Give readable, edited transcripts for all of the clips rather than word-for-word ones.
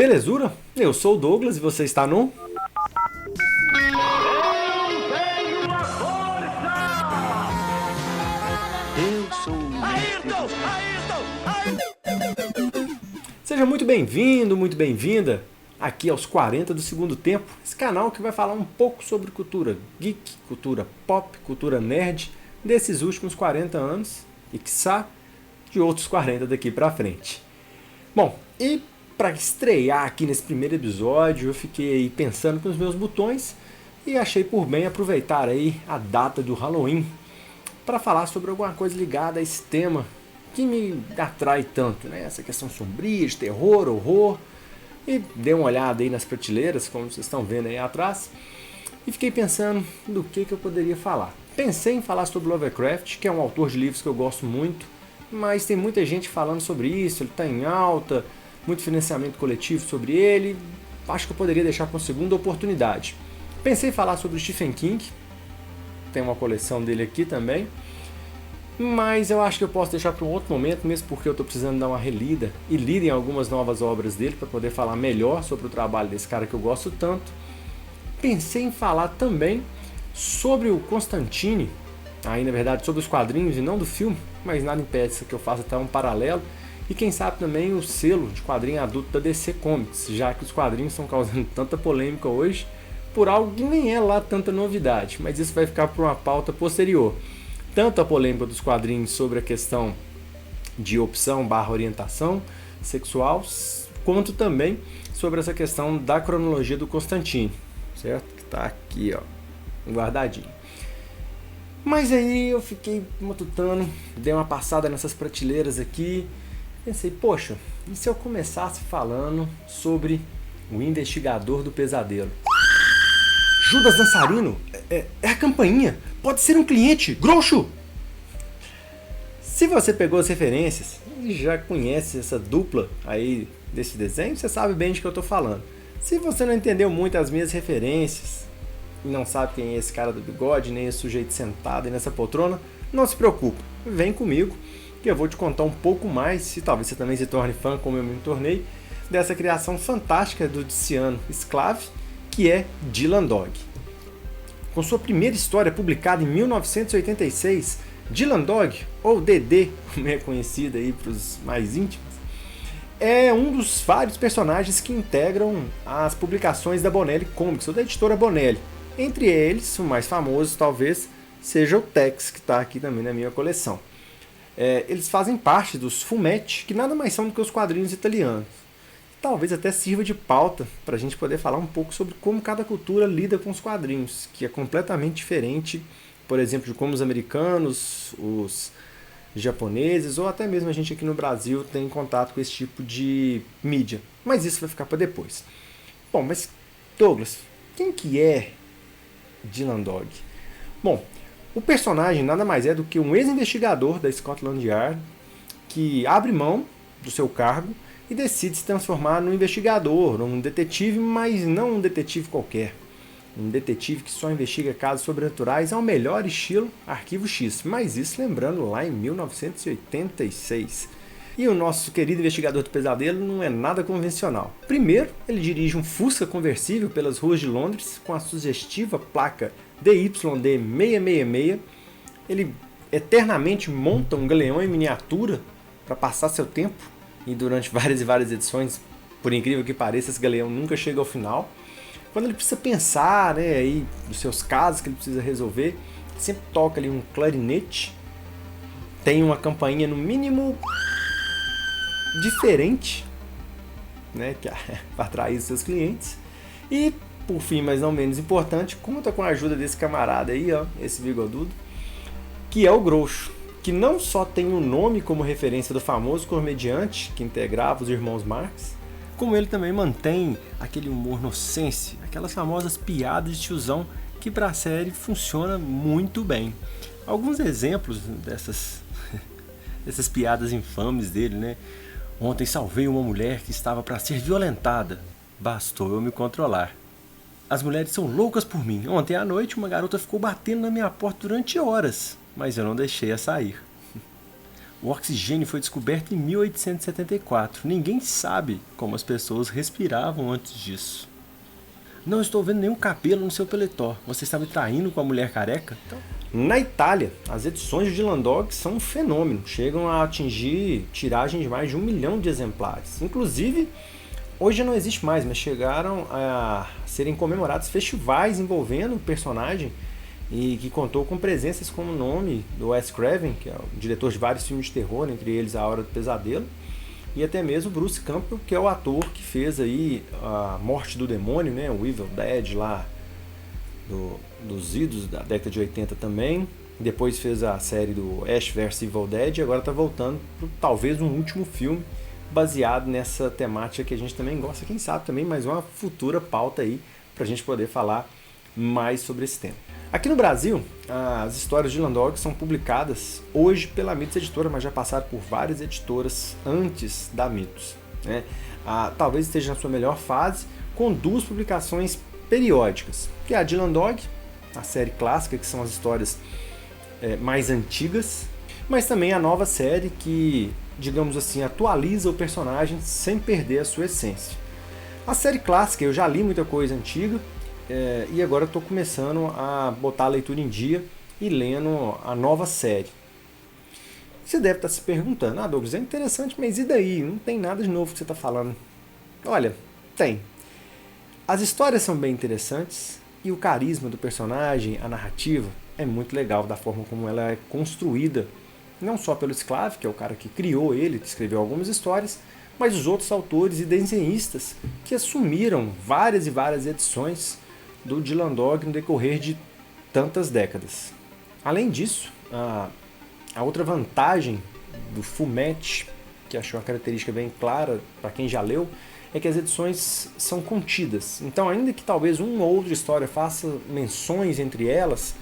Belezura? Eu sou o Douglas e você está no... Eu sou o Seja muito bem-vindo, muito bem-vinda aqui aos 40 do segundo tempo, esse canal que vai falar um pouco sobre cultura geek, cultura pop, cultura nerd desses últimos 40 anos e, quiçá, de outros 40 daqui pra frente. Bom, e para estrear aqui nesse primeiro episódio, eu fiquei aí pensando com os meus botões e achei por bem aproveitar aí a data do Halloween para falar sobre alguma coisa ligada a esse tema que me atrai tanto, né? Essa questão sombria, de terror, horror. E dei uma olhada aí nas prateleiras, como vocês estão vendo aí atrás, e fiquei pensando do que eu poderia falar. Pensei em falar sobre Lovecraft, que é um autor de livros que eu gosto muito, mas tem muita gente falando sobre isso, ele está em alta, muito financiamento coletivo sobre ele, acho que eu poderia deixar para uma segunda oportunidade. Pensei em falar sobre Stephen King, tem uma coleção dele aqui também, mas eu acho que eu posso deixar para um outro momento, mesmo porque eu estou precisando dar uma relida e ler em algumas novas obras dele para poder falar melhor sobre o trabalho desse cara que eu gosto tanto. Pensei em falar também sobre o Constantine, aí na verdade sobre os quadrinhos e não do filme, mas nada impede que eu faça até um paralelo, e quem sabe também o selo de quadrinho adulto da DC Comics, já que os quadrinhos estão causando tanta polêmica hoje por algo que nem é lá tanta novidade, mas isso vai ficar para uma pauta posterior. Tanto a polêmica dos quadrinhos sobre a questão de opção/orientação sexual, quanto também sobre essa questão da cronologia do Constantine, certo? Que está aqui, ó, guardadinho. Mas aí eu fiquei matutando, dei uma passada nessas prateleiras aqui, pensei, poxa, e se eu começasse falando sobre o investigador do pesadelo? Judas Dançarino? É a campainha. Pode ser um cliente. Groucho! Se você pegou as referências e já conhece essa dupla aí desse desenho, você sabe bem de que eu estou falando. Se você não entendeu muito as minhas referências e não sabe quem é esse cara do bigode, nem esse sujeito sentado aí nessa poltrona, não se preocupe. Vem comigo que eu vou te contar um pouco mais, e talvez você também se torne fã como eu me tornei, dessa criação fantástica do Tiziano Sclave, que é Dylan Dog. Com sua primeira história publicada em 1986, Dylan Dog, ou DD, como é conhecido aí para os mais íntimos, é um dos vários personagens que integram as publicações da Bonelli Comics, ou da editora Bonelli. Entre eles, o mais famoso talvez seja o Tex, que está aqui também na minha coleção. Eles fazem parte dos Fumetti, que nada mais são do que os quadrinhos italianos. Talvez até sirva de pauta para a gente poder falar um pouco sobre como cada cultura lida com os quadrinhos, que é completamente diferente, por exemplo, de como os americanos, os japoneses ou até mesmo a gente aqui no Brasil tem contato com esse tipo de mídia. Mas isso vai ficar para depois. Bom, mas Douglas, quem que é Dylan Dog? Bom, o personagem nada mais é do que um ex-investigador da Scotland Yard que abre mão do seu cargo e decide se transformar num investigador, num detetive, mas não um detetive qualquer. Um detetive que só investiga casos sobrenaturais ao melhor estilo Arquivo X, mas isso lembrando lá em 1986. E o nosso querido investigador do pesadelo não é nada convencional. Primeiro, ele dirige um Fusca conversível pelas ruas de Londres com a sugestiva placa DYD 666. Ele eternamente monta um galeão em miniatura para passar seu tempo. E durante várias e várias edições, por incrível que pareça, esse galeão nunca chega ao final. Quando ele precisa pensar, né, aí, nos seus casos que ele precisa resolver, ele sempre toca ali um clarinete, tem uma campainha no mínimo diferente, né, para atrair os seus clientes. E, por fim, mas não menos importante, conta com a ajuda desse camarada aí, ó, esse bigodudo, que é o Groucho, que não só tem o nome como referência do famoso comediante que integrava os irmãos Marx, como ele também mantém aquele humor nonsense, aquelas famosas piadas de tiozão que para a série funciona muito bem. Alguns exemplos dessas piadas infames dele, né? Ontem salvei uma mulher que estava para ser violentada, bastou eu me controlar. As mulheres são loucas por mim. Ontem à noite uma garota ficou batendo na minha porta durante horas, mas eu não deixei-a sair. O oxigênio foi descoberto em 1874. Ninguém sabe como as pessoas respiravam antes disso. Não estou vendo nenhum cabelo no seu paletó. Você está me traindo com a mulher careca? Na Itália, as edições de Dylan Dog são um fenômeno. Chegam a atingir tiragem de mais de 1 milhão de exemplares. Inclusive, hoje já não existe mais, mas chegaram a serem comemorados festivais envolvendo o personagem e que contou com presenças como o nome do Wes Craven, que é o diretor de vários filmes de terror, entre eles A Hora do Pesadelo, e até mesmo Bruce Campbell, que é o ator que fez aí a Morte do Demônio, né, o Evil Dead lá dos idos da década de 80 também. Depois fez a série do Ash vs Evil Dead e agora está voltando para talvez um último filme baseado nessa temática que a gente também gosta, quem sabe também, mas uma futura pauta aí para a gente poder falar mais sobre esse tema. Aqui no Brasil, as histórias de Dylan Dog são publicadas hoje pela Mitos Editora, mas já passaram por várias editoras antes da Mitos, né? Talvez esteja na sua melhor fase, com 2 publicações periódicas, que é a Dylan Dog, a série clássica, que são as histórias mais antigas, mas também a nova série que, digamos assim, atualiza o personagem sem perder a sua essência. A série clássica, eu já li muita coisa antiga, e agora estou começando a botar a leitura em dia e lendo a nova série. Você deve estar se perguntando, Douglas, é interessante, mas e daí? Não tem nada de novo que você está falando. Olha, tem. As histórias são bem interessantes e o carisma do personagem, a narrativa, é muito legal da forma como ela é construída, não só pelo Sclave, que é o cara que criou ele, que escreveu algumas histórias, mas os outros autores e desenhistas que assumiram várias e várias edições do Dylan Dog no decorrer de tantas décadas. Além disso, a outra vantagem do Fullmetal, que achou uma característica bem clara para quem já leu, é que as edições são contidas. Então, ainda que talvez uma ou outra história faça menções entre elas,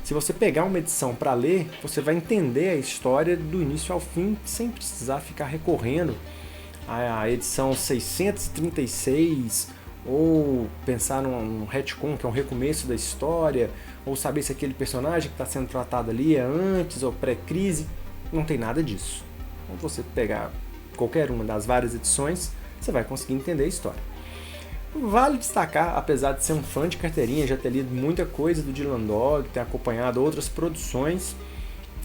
se você pegar uma edição para ler, você vai entender a história do início ao fim, sem precisar ficar recorrendo à edição 636, ou pensar num retcon, que é um recomeço da história, ou saber se aquele personagem que está sendo tratado ali é antes ou pré-crise. Não tem nada disso. Então, você pegar qualquer uma das várias edições, você vai conseguir entender a história. Vale destacar, apesar de ser um fã de carteirinha, já ter lido muita coisa do Dylan Dog, ter acompanhado outras produções,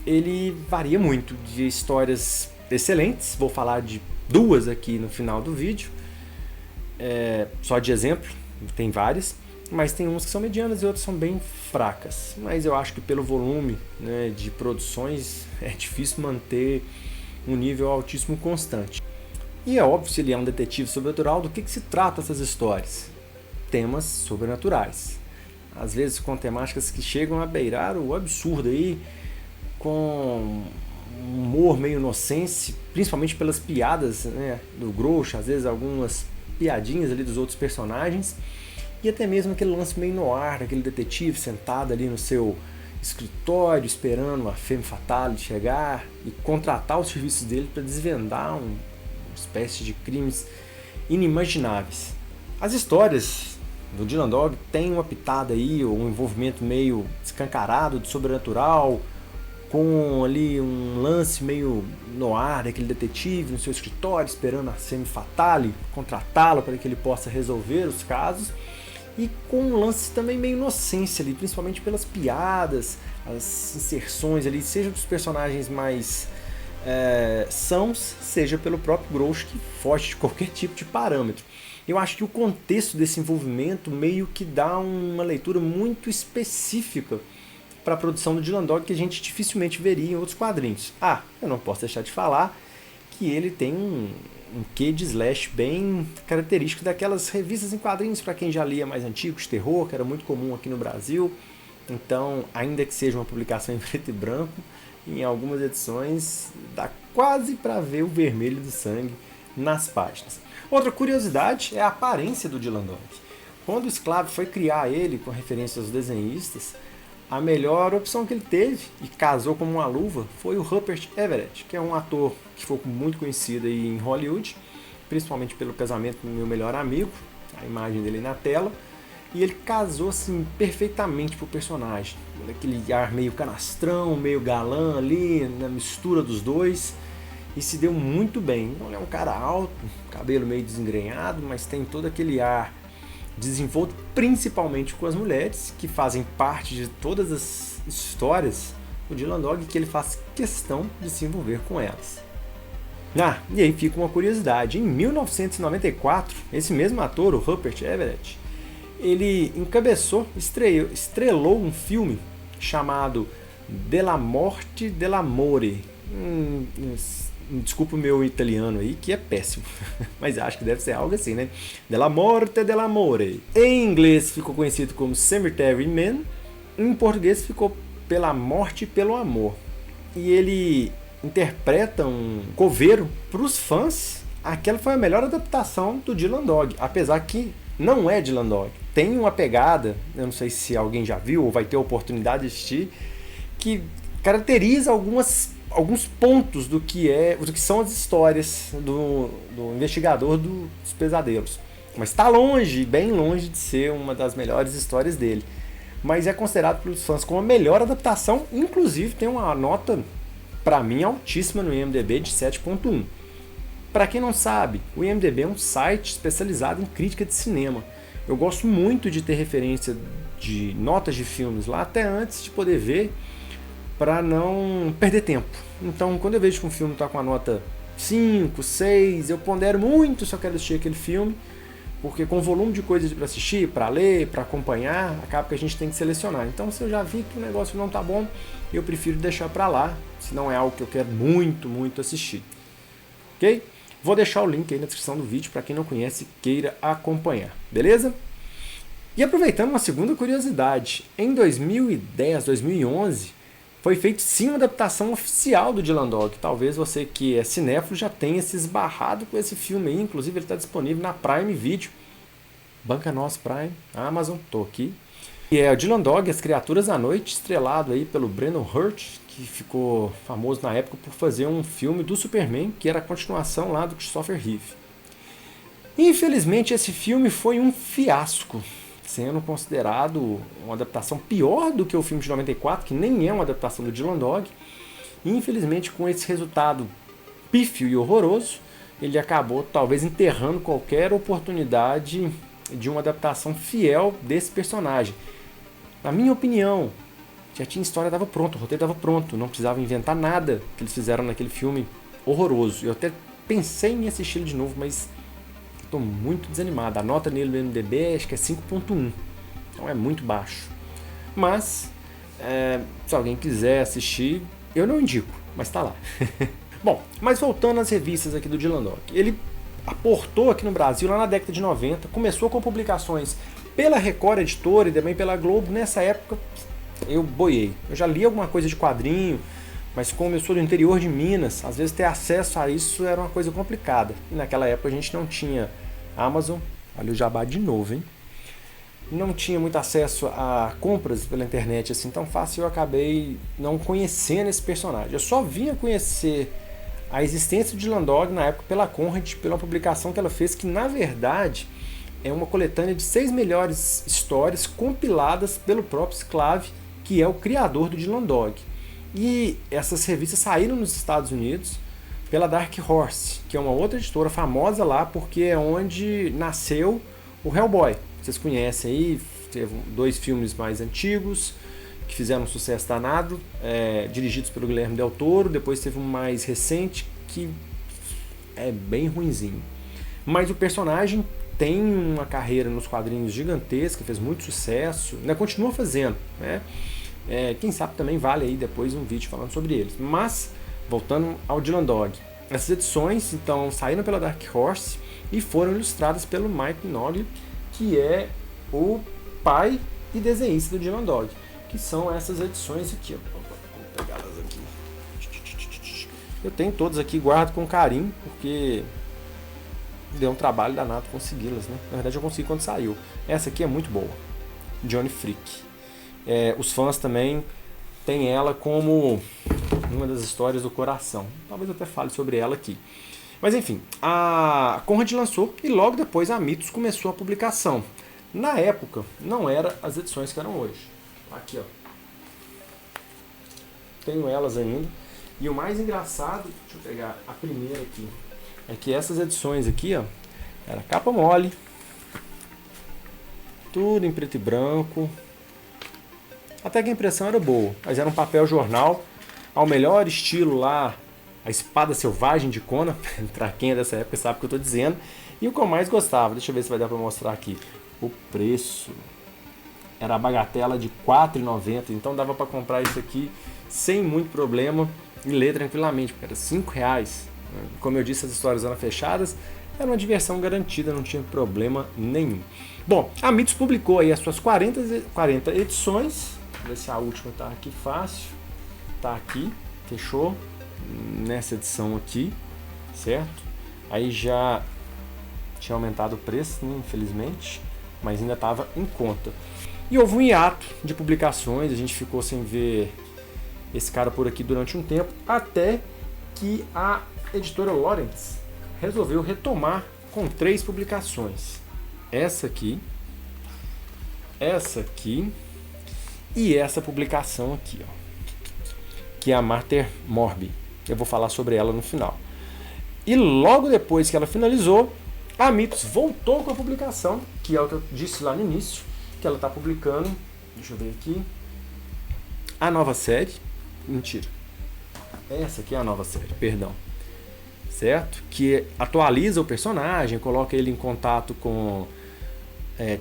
ele varia muito de histórias excelentes. Vou falar de 2 aqui no final do vídeo, só de exemplo, tem várias, mas tem umas que são medianas e outras são bem fracas. Mas eu acho que pelo volume, né, de produções é difícil manter um nível altíssimo constante. E é óbvio, se ele é um detetive sobrenatural, do que se trata essas histórias? Temas sobrenaturais. Às vezes com temáticas que chegam a beirar o absurdo aí, com um humor meio inocente, principalmente pelas piadas, né, do Groucho, às vezes algumas piadinhas ali dos outros personagens, e até mesmo aquele lance meio noir, aquele detetive sentado ali no seu escritório, esperando uma femme fatale chegar e contratar os serviços dele para desvendar uma espécie de crimes inimagináveis. As histórias do Dylan Dog têm uma pitada aí, ou um envolvimento meio escancarado de sobrenatural, com ali um lance meio noir daquele detetive no seu escritório, esperando a femme fatale contratá-lo para que ele possa resolver os casos, e com um lance também meio inocência ali, principalmente pelas piadas, as inserções ali, seja dos personagens mais sãos, seja pelo próprio Groucho, que foge de qualquer tipo de parâmetro. Eu acho que o contexto desse envolvimento meio que dá uma leitura muito específica para a produção do Dylan Dog, que a gente dificilmente veria em outros quadrinhos. Eu não posso deixar de falar que ele tem um quê de slash bem característico daquelas revistas em quadrinhos para quem já lia mais antigos, de terror, que era muito comum aqui no Brasil. Então, ainda que seja uma publicação em preto e branco, em algumas edições dá quase para ver o vermelho do sangue nas páginas. Outra curiosidade é a aparência do Dylan Dog. Quando o Sclave foi criar ele com referência aos desenhistas, a melhor opção que ele teve, e casou como uma luva, foi o Rupert Everett, que é um ator que ficou muito conhecido aí em Hollywood, principalmente pelo casamento do Meu Melhor Amigo, a imagem dele na tela, e ele casou assim perfeitamente pro personagem, aquele ar meio canastrão, meio galã ali, na mistura dos dois, e se deu muito bem. Ele é um cara alto, cabelo meio desengrenhado, mas tem todo aquele ar desenvolto, principalmente com as mulheres, que fazem parte de todas as histórias do Dylan Dog, que ele faz questão de se envolver com elas. E aí fica uma curiosidade. Em 1994, esse mesmo ator, o Rupert Everett, ele estrelou um filme chamado Della Morte dell'Amore. Desculpa o meu italiano aí, que é péssimo, mas acho que deve ser algo assim, né? Della Morte dell'Amore. Em inglês ficou conhecido como Cemetery Man, em português ficou Pela Morte e pelo Amor. E ele interpreta um coveiro para os fãs. Aquela foi a melhor adaptação do Dylan Dog, apesar que não é Dylan Dog. Tem uma pegada, eu não sei se alguém já viu ou vai ter a oportunidade de assistir, que caracteriza alguns pontos do que são as histórias do investigador dos pesadelos. Mas está longe, bem longe de ser uma das melhores histórias dele. Mas é considerado pelos fãs como a melhor adaptação, inclusive tem uma nota, para mim, altíssima no IMDb de 7.1. Para quem não sabe, o IMDb é um site especializado em crítica de cinema. Eu gosto muito de ter referência de notas de filmes lá até antes de poder ver, para não perder tempo. Então, quando eu vejo que um filme está com a nota 5, 6, eu pondero muito se eu quero assistir aquele filme, porque com o volume de coisas para assistir, para ler, para acompanhar, acaba que a gente tem que selecionar. Então, se eu já vi que o negócio não está bom, eu prefiro deixar para lá, se não é algo que eu quero muito, muito assistir. Ok? Vou deixar o link aí na descrição do vídeo para quem não conhece e queira acompanhar. Beleza? E aproveitando uma segunda curiosidade, em 2010, 2011, foi feito sim uma adaptação oficial do Dylan Dog. Talvez você que é cinéfilo já tenha se esbarrado com esse filme aí. Inclusive ele está disponível na Prime Video. Banca Nós Prime, Amazon, tô aqui. E é o Dylan Dog, As Criaturas da Noite, estrelado aí pelo Brandon Hurt, que ficou famoso na época por fazer um filme do Superman, que era a continuação lá do Christopher Reeve. Infelizmente esse filme foi um fiasco, sendo considerado uma adaptação pior do que o filme de 94, que nem é uma adaptação do Dylan Dog. E, infelizmente, com esse resultado pífio e horroroso, ele acabou talvez enterrando qualquer oportunidade de uma adaptação fiel desse personagem. Na minha opinião, já tinha história, estava pronto, o roteiro estava pronto, não precisava inventar nada que eles fizeram naquele filme horroroso. Eu até pensei em assistir de novo, mas estou muito desanimado. A nota nele no IMDb acho que é 5.1, então é muito baixo. Mas, se alguém quiser assistir, eu não indico, mas está lá. Bom, mas voltando às revistas aqui do Dylan Dog. Ele aportou aqui no Brasil lá na década de 90, começou com publicações pela Record Editora e também pela Globo. Nessa época eu boiei. Eu já li alguma coisa de quadrinho, mas como eu sou do interior de Minas, às vezes ter acesso a isso era uma coisa complicada. E naquela época a gente não tinha Amazon, olha o jabá de novo, hein? Não tinha muito acesso a compras pela internet assim tão fácil, eu acabei não conhecendo esse personagem. Eu só vinha conhecer a existência de Dylan Dog na época pela Conrad, pela publicação que ela fez, que na verdade é uma coletânea de 6 melhores histórias compiladas pelo próprio Sclave, que é o criador do Dylan Dog. E essas revistas saíram nos Estados Unidos pela Dark Horse, que é uma outra editora famosa lá, porque é onde nasceu o Hellboy. Vocês conhecem aí, teve 2 filmes mais antigos que fizeram um sucesso danado, dirigidos pelo Guilherme Del Toro. Depois teve um mais recente que é bem ruinzinho. Mas o personagem tem uma carreira nos quadrinhos gigantesca, fez muito sucesso, ainda continua fazendo, né? Quem sabe também vale aí depois um vídeo falando sobre eles. Mas, voltando ao Dylan Dog, essas edições então saíram pela Dark Horse e foram ilustradas pelo Mike Mignola, que é o pai e desenhista do Dylan Dog, que são essas edições aqui, ó. Vou pegá-las aqui. Eu tenho todas aqui, guardo com carinho, porque deu um trabalho danado consegui-las, né? Na verdade eu consegui quando saiu. Essa aqui é muito boa, Johnny Freak. Os fãs também têm ela como uma das histórias do coração. Talvez eu até fale sobre ela aqui. Mas enfim, a Conrad lançou e logo depois a Mitos começou a publicação. Na época, não eram as edições que eram hoje. Aqui, ó. Tenho elas ainda. E o mais engraçado, deixa eu pegar a primeira aqui, é que essas edições aqui, ó, era capa mole, tudo em preto e branco, até que a impressão era boa, mas era um papel jornal, ao melhor estilo lá, a Espada Selvagem de Conan, pra quem é dessa época sabe o que eu tô dizendo, e o que eu mais gostava, deixa eu ver se vai dar pra mostrar aqui, o preço, era a bagatela de R$ 4,90, então dava pra comprar isso aqui sem muito problema e ler tranquilamente, porque era R$ 5. Como eu disse, as histórias eram fechadas, era uma diversão garantida, não tinha problema nenhum. Bom, a Mitos publicou aí as suas 40 edições, vou ver se a última tá aqui fácil, tá aqui, fechou, nessa edição aqui, certo? Aí já tinha aumentado o preço, né, infelizmente, mas ainda estava em conta. E houve um hiato de publicações, a gente ficou sem ver esse cara por aqui durante um tempo, até que a editora Lawrence resolveu retomar com 3 publicações. Essa aqui e essa publicação aqui, ó, que é a Mater Morbi. Eu vou falar sobre ela no final. E logo depois que ela finalizou, a Mitos voltou com a publicação, que é o que eu disse lá no início, que ela está publicando, deixa eu ver aqui, a nova série, mentira, essa aqui é a nova série, perdão, certo? Que atualiza o personagem, coloca ele em contato com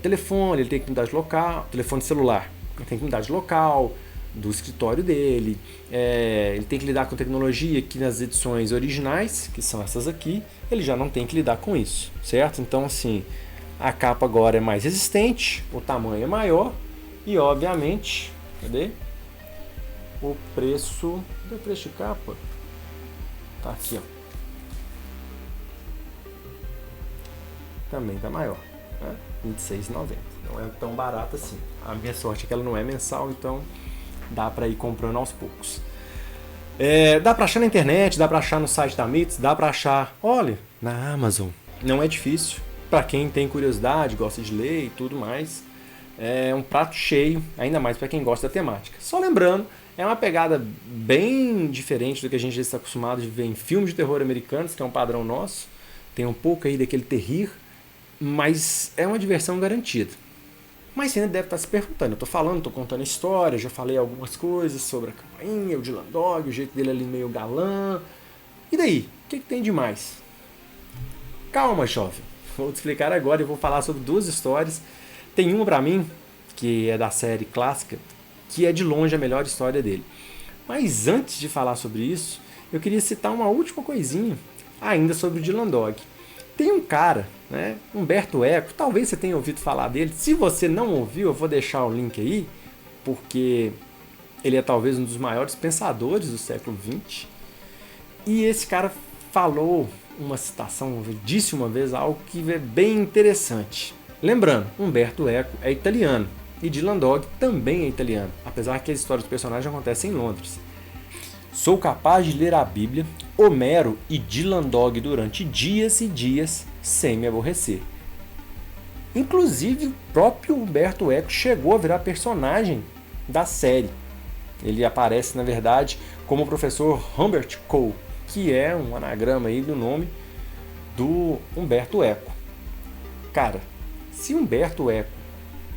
telefone, ele tem que mudar de local, telefone celular, ele tem que mudar de local, do escritório dele, ele tem que lidar com tecnologia que nas edições originais, que são essas aqui, ele já não tem que lidar com isso, certo? Então assim, a capa agora é mais resistente, o tamanho é maior e obviamente, cadê? O preço, cadê o preço de capa? Tá aqui, ó. Também tá maior, né? R$26,90. Não é tão barato assim. A minha sorte é que ela não é mensal, então dá para ir comprando aos poucos. Dá para achar na internet, dá para achar no site da Mitos, dá para achar, olha, na Amazon. Não é difícil. Para quem tem curiosidade, gosta de ler e tudo mais, é um prato cheio, ainda mais para quem gosta da temática. Só lembrando, é uma pegada bem diferente do que a gente já está acostumado de ver em filmes de terror americanos, que é um padrão nosso. Tem um pouco aí daquele terrir, mas é uma diversão garantida. Mas você ainda deve estar se perguntando, eu estou falando, estou contando história, já falei algumas coisas sobre a campainha, o Dylan Dog, o jeito dele ali meio galã. E daí? O que tem de mais? Calma, jovem. Vou te explicar agora e vou falar sobre 2 histórias. Tem uma pra mim, que é da série clássica, que é de longe a melhor história dele. Mas antes de falar sobre isso, eu queria citar uma última coisinha ainda sobre o Dylan Dog. Tem um cara, né, Umberto Eco, talvez você tenha ouvido falar dele. Se você não ouviu, eu vou deixar o link aí, porque ele é talvez um dos maiores pensadores do século XX. E esse cara falou uma citação, disse uma vez algo que é bem interessante. Lembrando, Umberto Eco é italiano e Dylan Dog também é italiano, apesar que a história dos personagens acontece em Londres. Sou capaz de ler a Bíblia, Homero e Dylan Dog durante dias e dias sem me aborrecer. Inclusive, o próprio Umberto Eco chegou a virar personagem da série. Ele aparece, na verdade, como o professor Humbert Cole, que é um anagrama aí do nome do Umberto Eco. Cara, se Umberto Eco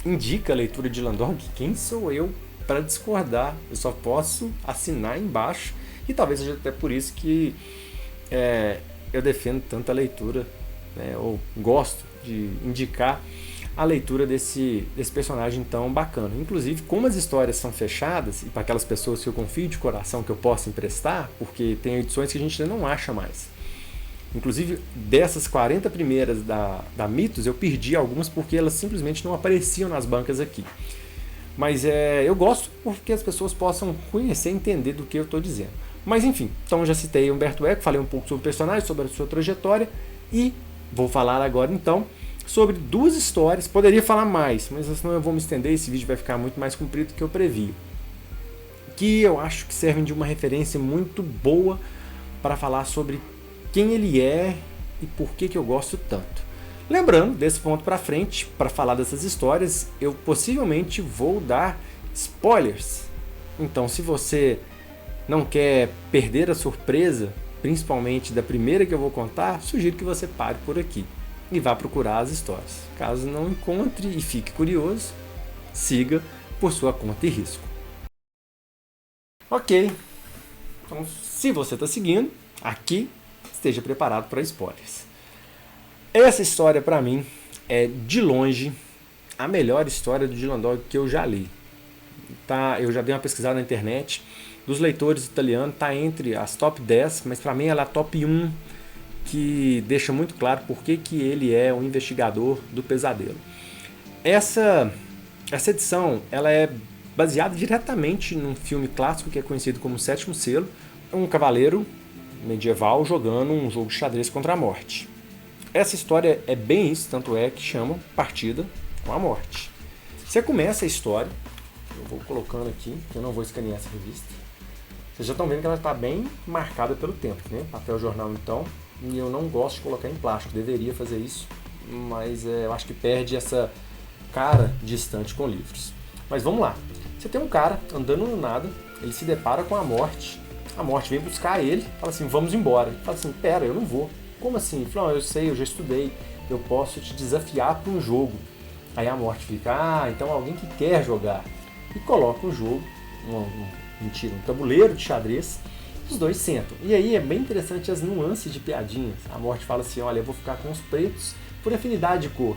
indica a leitura de Dylan Dog, quem sou eu para discordar? Eu só posso assinar embaixo, e talvez seja até por isso que eu defendo tanto a leitura, né, ou gosto de indicar a leitura desse personagem tão bacana. Inclusive, como as histórias são fechadas, e para aquelas pessoas que eu confio de coração que eu possa emprestar, porque tem edições que a gente ainda não acha mais. Inclusive, dessas 40 primeiras da Mitos, eu perdi algumas porque elas simplesmente não apareciam nas bancas aqui. Mas eu gosto porque as pessoas possam conhecer e entender do que eu estou dizendo. Mas enfim, então eu já citei Umberto Eco, falei um pouco sobre o personagem, sobre a sua trajetória, e vou falar agora então sobre 2 histórias. Poderia falar mais, mas senão eu vou me estender, esse vídeo vai ficar muito mais comprido do que eu previa. Que eu acho que servem de uma referência muito boa para falar sobre quem ele é e por que eu gosto tanto. Lembrando, desse ponto para frente, para falar dessas histórias, eu possivelmente vou dar spoilers. Então, se você não quer perder a surpresa, principalmente da primeira que eu vou contar, sugiro que você pare por aqui e vá procurar as histórias. Caso não encontre e fique curioso, siga por sua conta e risco. Ok, então se você está seguindo, aqui esteja preparado para spoilers. Essa história para mim é de longe a melhor história do Dylan Dog que eu já li. Tá, eu já dei uma pesquisada na internet, dos leitores italianos está entre as top 10, mas para mim ela é a top 1, que deixa muito claro por que ele é o investigador do pesadelo. Essa edição ela é baseada diretamente num filme clássico que é conhecido como O Sétimo Selo, um cavaleiro medieval jogando um jogo de xadrez contra a morte. Essa história é bem isso, tanto é que chama Partida com a Morte. Você começa a história, eu vou colocando aqui, que eu não vou escanear essa revista. Vocês já estão vendo que ela está bem marcada pelo tempo, né? Papel jornal então, e eu não gosto de colocar em plástico, deveria fazer isso, mas eu acho que perde essa cara distante com livros. Mas vamos lá. Você tem um cara andando no nada, ele se depara com a morte vem buscar ele, fala assim, vamos embora. Ele fala assim, pera, eu não vou. Como assim? Ele fala, eu sei, eu já estudei, eu posso te desafiar para um jogo. Aí a morte fica, então alguém que quer jogar. E coloca um jogo, um tabuleiro de xadrez, os dois sentam. E aí é bem interessante as nuances de piadinhas. A morte fala assim, olha, eu vou ficar com os pretos por afinidade de cor.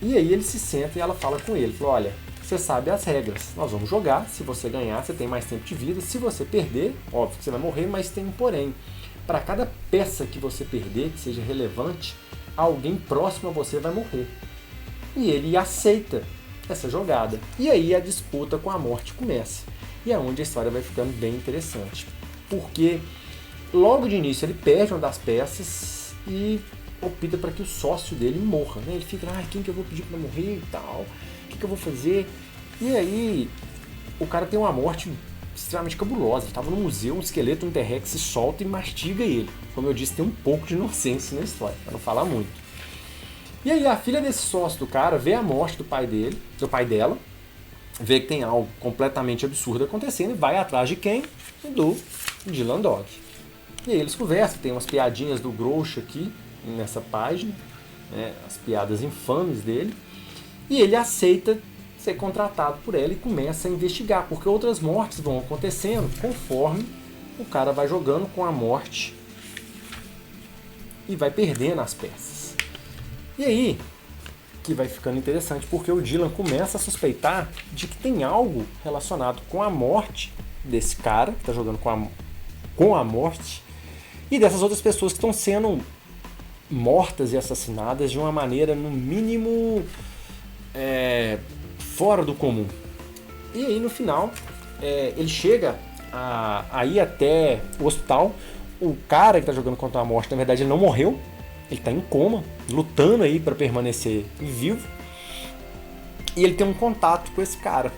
E aí ele se senta e ela fala com ele, fala, olha, você sabe as regras, nós vamos jogar, se você ganhar você tem mais tempo de vida, se você perder, óbvio que você vai morrer, mas tem um porém. Para cada peça que você perder, que seja relevante, alguém próximo a você vai morrer. E ele aceita essa jogada. E aí a disputa com a morte começa. E é onde a história vai ficando bem interessante. Porque logo de início ele perde uma das peças e opta para que o sócio dele morra. Né? Ele fica, quem que eu vou pedir para morrer e tal? O que eu vou fazer? E aí o cara tem uma morte extremamente cabulosa. Ele estava no museu, um esqueleto, um T-Rex se solta e mastiga ele. Como eu disse, tem um pouco de inocência na história, para não falar muito. E aí a filha desse sócio do cara vê a morte do pai dela, vê que tem algo completamente absurdo acontecendo e vai atrás de quem? Do Dylan Dog. E aí eles conversam, tem umas piadinhas do Groucho aqui nessa página, né, as piadas infames dele, e ele aceita ser contratado por ela e começa a investigar, porque outras mortes vão acontecendo conforme o cara vai jogando com a morte e vai perdendo as peças. E aí que vai ficando interessante, porque o Dylan começa a suspeitar de que tem algo relacionado com a morte desse cara, que está jogando com a morte, e dessas outras pessoas que estão sendo mortas e assassinadas de uma maneira, no mínimo, fora do comum. E aí, no final, ele chega a ir até o hospital. O cara que está jogando contra a morte, na verdade, ele não morreu. Ele está em coma, lutando aí para permanecer vivo. E ele tem um contato com esse cara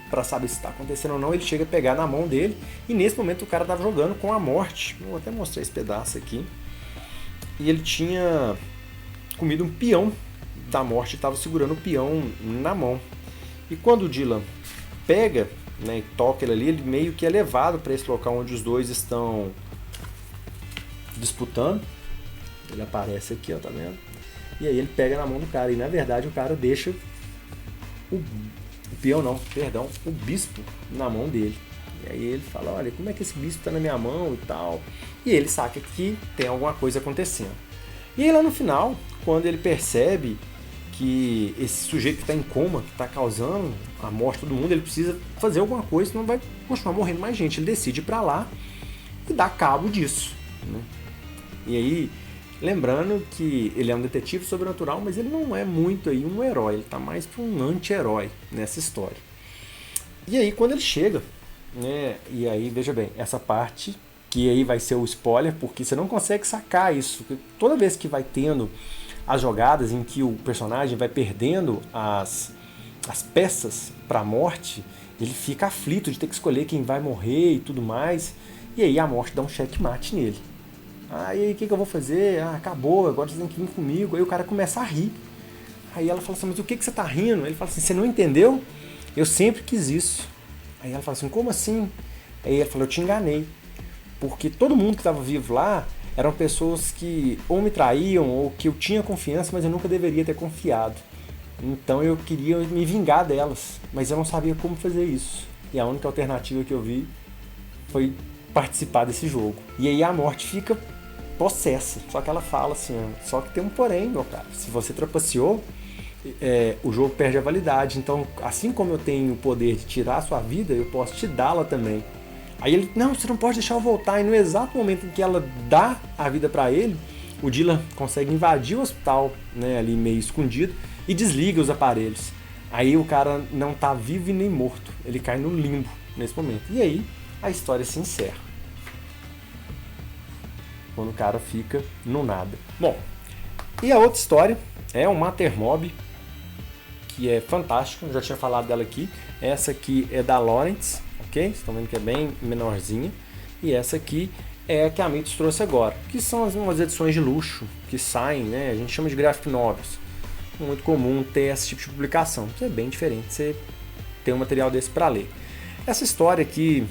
para saber se está acontecendo ou não. Ele chega a pegar na mão dele. E nesse momento o cara estava jogando com a morte. Vou até mostrar esse pedaço aqui. E ele tinha comido um peão da morte e estava segurando o peão na mão. E quando o Dylan pega, né, e toca ele ali, ele meio que é levado para esse local onde os dois estão disputando. Ele aparece aqui, ó, tá vendo? E aí ele pega na mão do cara. E na verdade o cara deixa o peão não, perdão, o bispo na mão dele. E aí ele fala, olha, como é que esse bispo tá na minha mão e tal. E ele saca que tem alguma coisa acontecendo. E aí lá no final, quando ele percebe que esse sujeito que está em coma, que está causando a morte de todo mundo, ele precisa fazer alguma coisa, senão vai continuar morrendo mais gente. Ele decide ir para lá e dar cabo disso, né? E aí, lembrando que ele é um detetive sobrenatural, mas ele não é muito aí um herói, ele está mais para um anti-herói nessa história. E aí quando ele chega, né, e aí veja bem, essa parte que aí vai ser o spoiler, porque você não consegue sacar isso, porque toda vez que vai tendo as jogadas em que o personagem vai perdendo as peças para a morte, ele fica aflito de ter que escolher quem vai morrer e tudo mais, e aí a morte dá um checkmate nele. Aí o que eu vou fazer? Acabou, agora você tem que vir comigo. Aí o cara começa a rir. Aí ela fala assim, mas o que você tá rindo? Ele fala assim, você não entendeu? Eu sempre quis isso. Aí ela fala assim, como assim? Aí ele falou, eu te enganei, porque todo mundo que estava vivo lá eram pessoas que ou me traíam ou que eu tinha confiança, mas eu nunca deveria ter confiado. Então eu queria me vingar delas, mas eu não sabia como fazer isso. E a única alternativa que eu vi foi participar desse jogo. E aí a morte fica possessa. Só que ela fala assim, ó, só que tem um porém, meu cara. Se você trapaceou, o jogo perde a validade. Então, assim como eu tenho o poder de tirar a sua vida, eu posso te dá-la também. Aí ele, não, você não pode deixar eu voltar. E no exato momento em que ela dá a vida pra ele, o Dylan consegue invadir o hospital, né, ali meio escondido, e desliga os aparelhos. Aí o cara não tá vivo e nem morto. Ele cai no limbo nesse momento. E aí a história se encerra. Quando o cara fica no nada. Bom, e a outra história é o Mattermob, que é fantástica. Eu já tinha falado dela aqui. Essa aqui é da Lawrence, ok? Vocês estão vendo que é bem menorzinha. E essa aqui é a que a Mitos trouxe agora, que são umas edições de luxo que saem, né? A gente chama de graphic novels. Muito comum ter esse tipo de publicação, que é bem diferente você ter um material desse para ler. Essa história aqui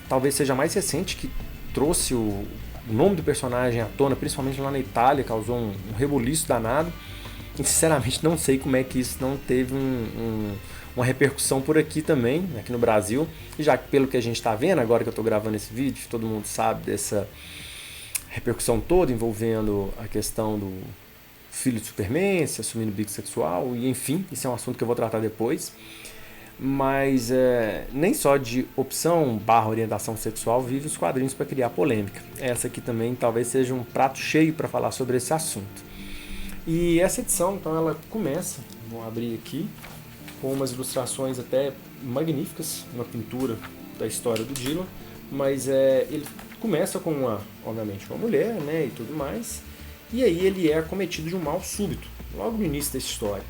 talvez seja a mais recente, que trouxe o nome do personagem à tona, principalmente lá na Itália, causou um rebuliço danado. E sinceramente não sei como é que isso não teve uma repercussão por aqui também, aqui no Brasil. E já que pelo que a gente está vendo, agora que eu estou gravando esse vídeo, todo mundo sabe dessa repercussão toda envolvendo a questão do filho de Superman, se assumindo bissexual, e enfim, isso é um assunto que eu vou tratar depois. Mas nem só de opção / orientação sexual vive os quadrinhos para criar polêmica. Essa aqui também talvez seja um prato cheio para falar sobre esse assunto. E essa edição, então, ela começa, vou abrir aqui, com umas ilustrações até magníficas, uma pintura da história do Dylan, mas ele começa com, obviamente, uma mulher, né, e tudo mais, e aí ele é acometido de um mal súbito, logo no início da história.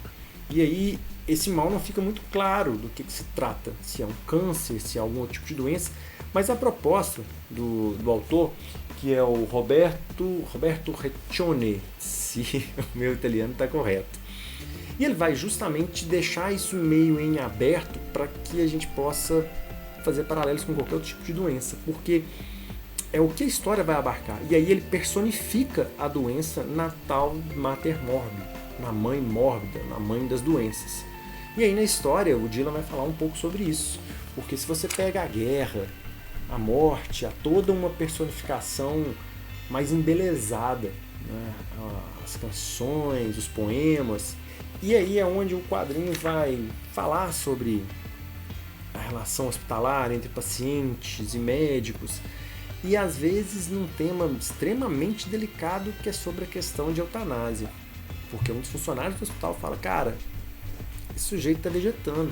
E aí esse mal não fica muito claro do que se trata, se é um câncer, se é algum outro tipo de doença, mas a proposta do autor, que é o Roberto Reccione, se o meu italiano está correto. E ele vai justamente deixar isso meio em aberto para que a gente possa fazer paralelos com qualquer outro tipo de doença, porque é o que a história vai abarcar. E aí ele personifica a doença na tal Mater Morbi, na mãe mórbida, na mãe das doenças. E aí na história o Dylan vai falar um pouco sobre isso, porque se você pega a guerra, a morte, há toda uma personificação mais embelezada, né? As canções, os poemas, e aí é onde o quadrinho vai falar sobre a relação hospitalar entre pacientes e médicos, e às vezes num tema extremamente delicado que é sobre a questão de eutanásia, porque um dos funcionários do hospital fala, cara, esse sujeito está vegetando,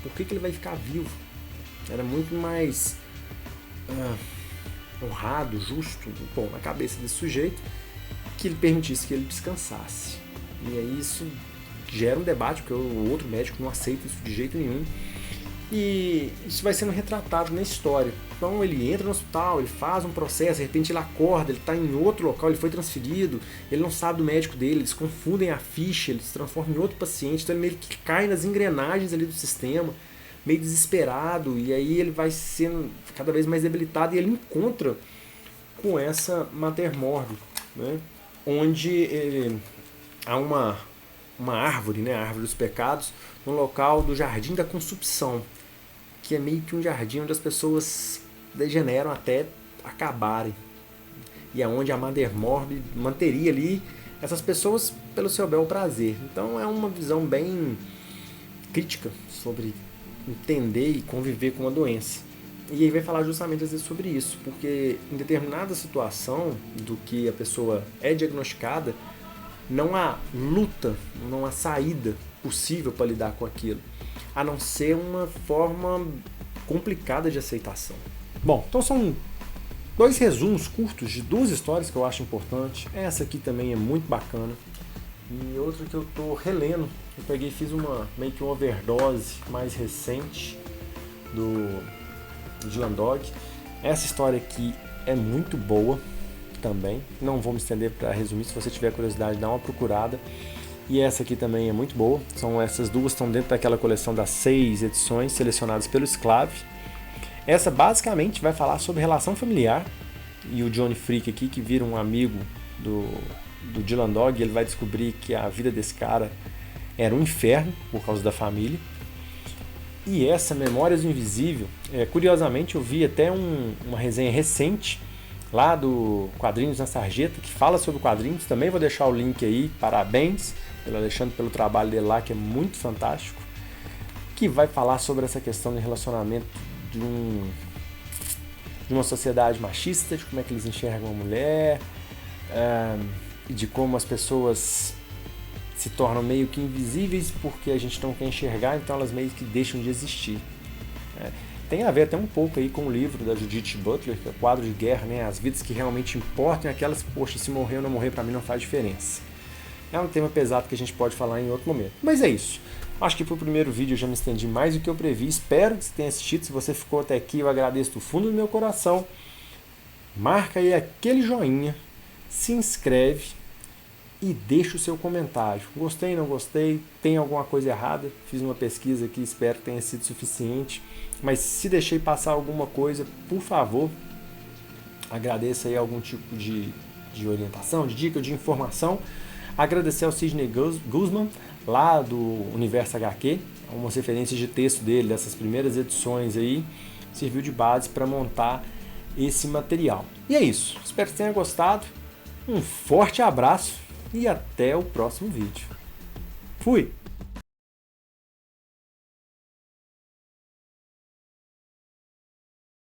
por que ele vai ficar vivo? Era muito mais honrado, justo, bom, na cabeça desse sujeito, que ele permitisse que ele descansasse. E aí isso gera um debate, porque o outro médico não aceita isso de jeito nenhum. E isso vai sendo retratado na história. Então ele entra no hospital, ele faz um processo, de repente ele acorda, ele está em outro local, ele foi transferido, ele não sabe do médico dele, eles confundem a ficha, ele se transforma em outro paciente, então ele meio que cai nas engrenagens ali do sistema, meio desesperado, e aí ele vai sendo cada vez mais debilitado, e ele encontra com essa Mater Morbi, né? Onde há uma árvore, né? A árvore dos pecados, no local do Jardim da Consumpção, que é meio que um jardim onde as pessoas degeneram até acabarem, e é onde a Mater Morbi manteria ali essas pessoas pelo seu bel prazer. Então é uma visão bem crítica sobre entender e conviver com a doença. E aí vai falar justamente às vezes sobre isso, porque em determinada situação do que a pessoa é diagnosticada, não há luta, não há saída possível para lidar com aquilo, a não ser uma forma complicada de aceitação. Bom, então são dois resumos curtos de duas histórias que eu acho importante. Essa aqui também é muito bacana. E outra que eu estou relendo, eu peguei e fiz meio que uma overdose mais recente do Dylan Dog. Essa história aqui é muito boa também. Não vou me estender para resumir, se você tiver curiosidade, dá uma procurada. E essa aqui também é muito boa. Essas duas estão dentro daquela coleção das 6 edições selecionadas pelo Sclave. Essa basicamente vai falar sobre relação familiar, e o Johnny Freak aqui, que vira um amigo do Dylan Dog, ele vai descobrir que a vida desse cara era um inferno por causa da família. E essa Memórias do Invisível, curiosamente eu vi até uma resenha recente lá do Quadrinhos na Sarjeta, que fala sobre quadrinhos, também vou deixar o link aí, parabéns pelo Alexandre pelo trabalho dele lá, que é muito fantástico, que vai falar sobre essa questão de relacionamento de uma sociedade machista, de como é que eles enxergam a mulher, e de como as pessoas se tornam meio que invisíveis porque a gente não quer enxergar, então elas meio que deixam de existir. Tem a ver até um pouco aí com o livro da Judith Butler, que é o Quadro de Guerra, né? As vidas que realmente importam e aquelas, poxa, se morrer ou não morrer pra mim não faz diferença. É um tema pesado que a gente pode falar em outro momento. Mas é isso. Acho que pro primeiro vídeo eu já me estendi mais do que eu previ. Espero que você tenha assistido. Se você ficou até aqui, eu agradeço do fundo do meu coração. Marca aí aquele joinha, se inscreve e deixa o seu comentário. Gostei, não gostei, tem alguma coisa errada? Fiz uma pesquisa aqui, espero que tenha sido suficiente. Mas se deixei passar alguma coisa, por favor, agradeça aí algum tipo de orientação, de dica, de informação. Agradecer ao Sidney Guzman, lá do Universo HQ, umas referências de texto dele, dessas primeiras edições aí, serviu de base para montar esse material. E é isso, espero que tenha gostado, um forte abraço e até o próximo vídeo. Fui!